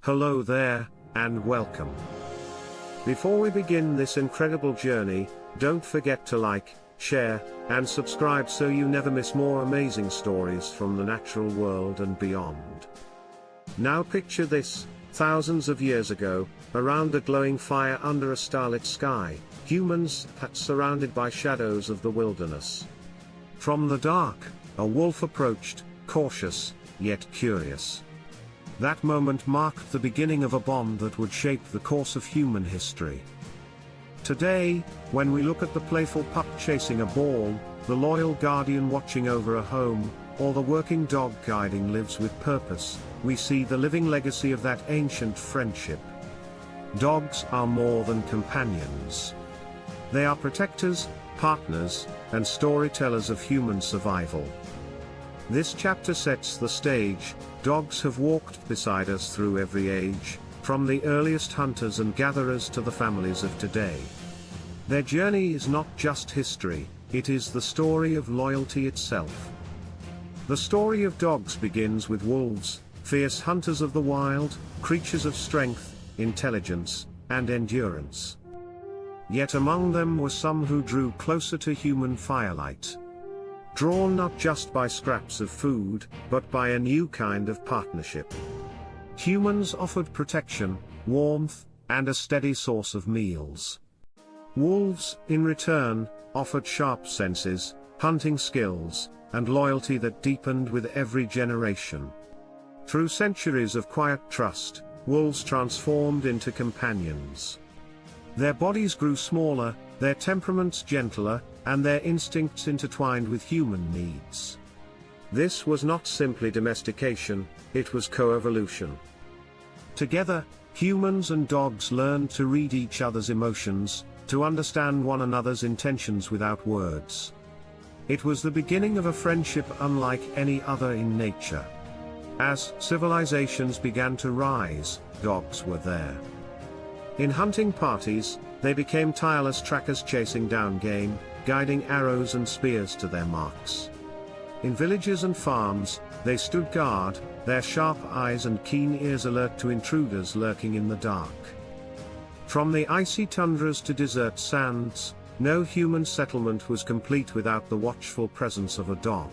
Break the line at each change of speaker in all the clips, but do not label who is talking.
Hello there, and welcome. Before we begin this incredible journey, don't forget to like, share, and subscribe so you never miss more amazing stories from the natural world and beyond. Now picture this: thousands of years ago, around a glowing fire under a starlit sky, humans sat surrounded by shadows of the wilderness. From the dark, a wolf approached, cautious, yet curious. That moment marked the beginning of a bond that would shape the course of human history. Today, when we look at the playful pup chasing a ball, the loyal guardian watching over a home, or the working dog guiding lives with purpose, we see the living legacy of that ancient friendship. Dogs are more than companions. They are protectors, partners, and storytellers of human survival. This chapter sets the stage. Dogs have walked beside us through every age, from the earliest hunters and gatherers to the families of today. Their journey is not just history, it is the story of loyalty itself. The story of dogs begins with wolves, fierce hunters of the wild, creatures of strength, intelligence, and endurance. Yet among them were some who drew closer to human firelight. Drawn not just by scraps of food, but by a new kind of partnership. Humans offered protection, warmth, and a steady source of meals. Wolves, in return, offered sharp senses, hunting skills, and loyalty that deepened with every generation. Through centuries of quiet trust, wolves transformed into companions. Their bodies grew smaller, their temperaments gentler, and their instincts intertwined with human needs. This was not simply domestication, it was co-evolution. Together, humans and dogs learned to read each other's emotions, to understand one another's intentions without words. It was the beginning of a friendship unlike any other in nature. As civilizations began to rise, dogs were there. In hunting parties, they became tireless trackers chasing down game, guiding arrows and spears to their marks. In villages and farms, they stood guard, their sharp eyes and keen ears alert to intruders lurking in the dark. From the icy tundras to desert sands, no human settlement was complete without the watchful presence of a dog.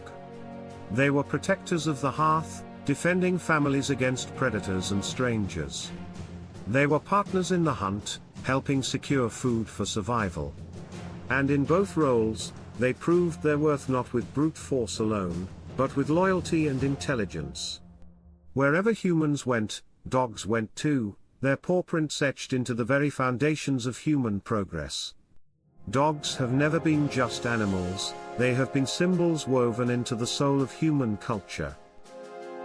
They were protectors of the hearth, defending families against predators and strangers. They were partners in the hunt, helping secure food for survival. And in both roles, they proved their worth not with brute force alone, but with loyalty and intelligence. Wherever humans went, dogs went too, their paw prints etched into the very foundations of human progress. Dogs have never been just animals, they have been symbols woven into the soul of human culture.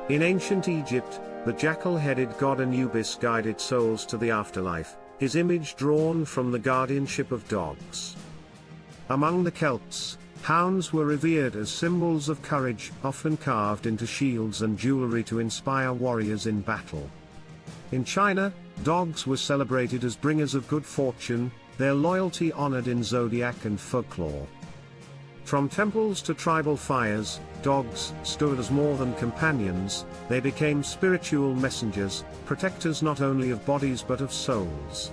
In ancient Egypt, the jackal-headed god Anubis guided souls to the afterlife, his image drawn from the guardianship of dogs. Among the Celts, hounds were revered as symbols of courage, often carved into shields and jewelry to inspire warriors in battle. In China, dogs were celebrated as bringers of good fortune, their loyalty honored in zodiac and folklore. From temples to tribal fires, dogs stood as more than companions, they became spiritual messengers, protectors not only of bodies but of souls.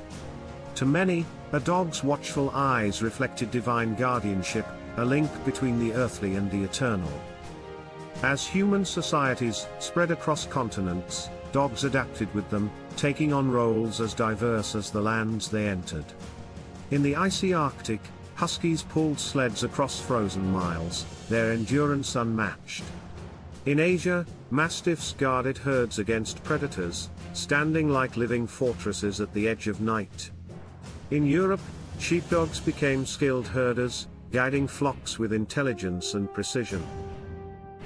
To many, a dog's watchful eyes reflected divine guardianship, a link between the earthly and the eternal. As human societies spread across continents, dogs adapted with them, taking on roles as diverse as the lands they entered. In the icy Arctic, huskies pulled sleds across frozen miles, their endurance unmatched. In Asia, mastiffs guarded herds against predators, standing like living fortresses at the edge of night. In Europe, sheepdogs became skilled herders, guiding flocks with intelligence and precision.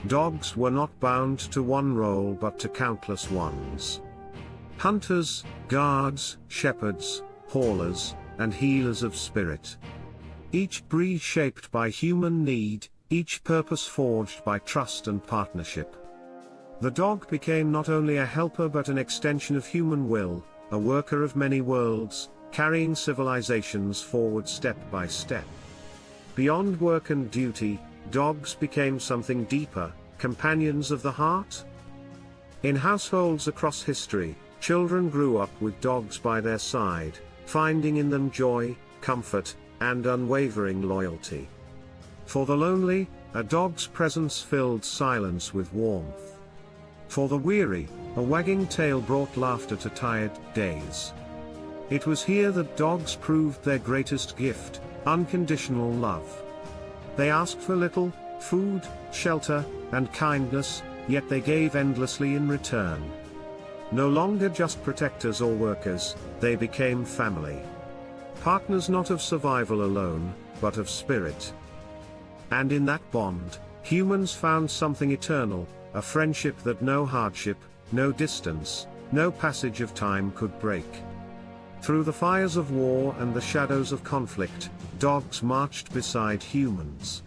Dogs were not bound to one role but to countless ones. Hunters, guards, shepherds, haulers, and healers of spirit. Each breed shaped by human need, each purpose forged by trust and partnership. The dog became not only a helper but an extension of human will, a worker of many worlds, carrying civilizations forward step by step. Beyond work and duty, dogs became something deeper, companions of the heart. In households across history, Children grew up with dogs by their side, finding in them joy, comfort, and unwavering loyalty. For the lonely, a dog's presence filled silence with warmth. For the weary, a wagging tail brought laughter to tired days. It was here that dogs proved their greatest gift, unconditional love. They asked for little: food, shelter, and kindness, yet they gave endlessly in return. No longer just protectors or workers, they became family. Partners not of survival alone, but of spirit. And in that bond, humans found something eternal, a friendship that no hardship, no distance, no passage of time could break. Through the fires of war and the shadows of conflict, dogs marched beside humans.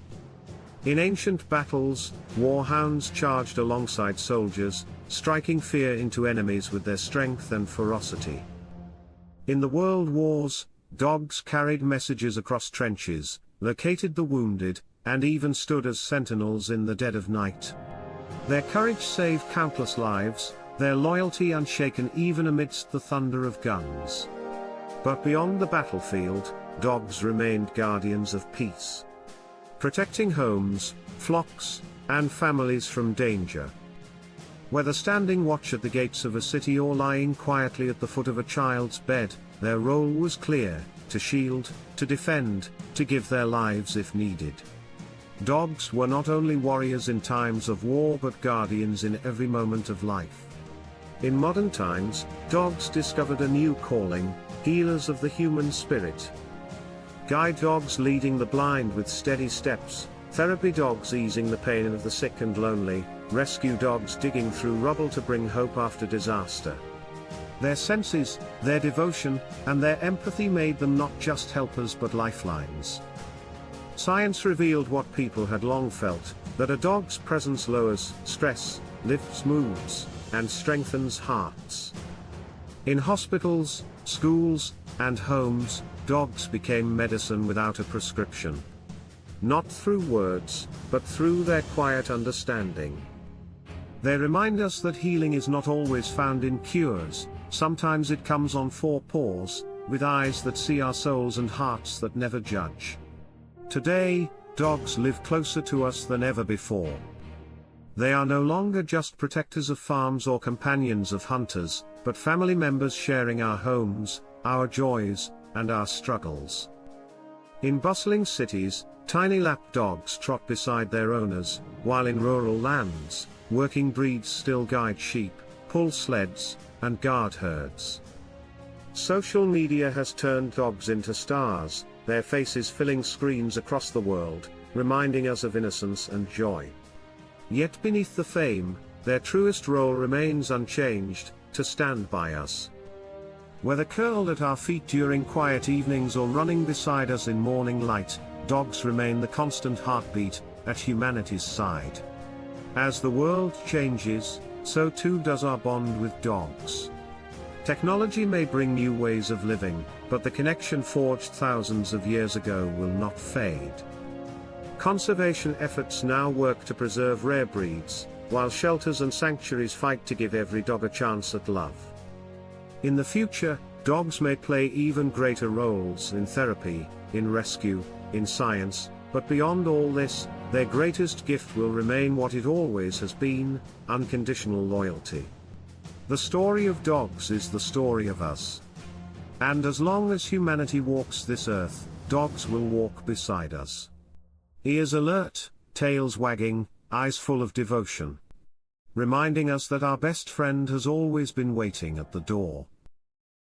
In ancient battles, warhounds charged alongside soldiers, striking fear into enemies with their strength and ferocity. In the world wars, dogs carried messages across trenches, located the wounded, and even stood as sentinels in the dead of night. Their courage saved countless lives, their loyalty unshaken even amidst the thunder of guns. But beyond the battlefield, dogs remained guardians of peace, protecting homes, flocks, and families from danger. Whether standing watch at the gates of a city or lying quietly at the foot of a child's bed, their role was clear: to shield, to defend, to give their lives if needed. Dogs were not only warriors in times of war but guardians in every moment of life. In modern times, dogs discovered a new calling: healers of the human spirit. Guide dogs leading the blind with steady steps, therapy dogs easing the pain of the sick and lonely, rescue dogs digging through rubble to bring hope after disaster. Their senses, their devotion, and their empathy made them not just helpers but lifelines. Science revealed what people had long felt, that a dog's presence lowers stress, lifts moods, and strengthens hearts. In hospitals, schools, and homes, dogs became medicine without a prescription. Not through words, but through their quiet understanding. They remind us that healing is not always found in cures, sometimes it comes on four paws, with eyes that see our souls and hearts that never judge. Today, dogs live closer to us than ever before. They are no longer just protectors of farms or companions of hunters, but family members sharing our homes, our joys, and our struggles. In bustling cities, tiny lap dogs trot beside their owners, while in rural lands, working breeds still guide sheep, pull sleds, and guard herds. Social media has turned dogs into stars, their faces filling screens across the world, reminding us of innocence and joy. Yet beneath the fame, their truest role remains unchanged: to stand by us. Whether curled at our feet during quiet evenings or running beside us in morning light, dogs remain the constant heartbeat at humanity's side. As the world changes, so too does our bond with dogs. Technology may bring new ways of living, but the connection forged thousands of years ago will not fade. Conservation efforts now work to preserve rare breeds, while shelters and sanctuaries fight to give every dog a chance at love. In the future, dogs may play even greater roles in therapy, in rescue, in science, but beyond all this, their greatest gift will remain what it always has been: unconditional loyalty. The story of dogs is the story of us. And as long as humanity walks this earth, dogs will walk beside us. Ears alert, tails wagging, eyes full of devotion. Reminding us that our best friend has always been waiting at the door.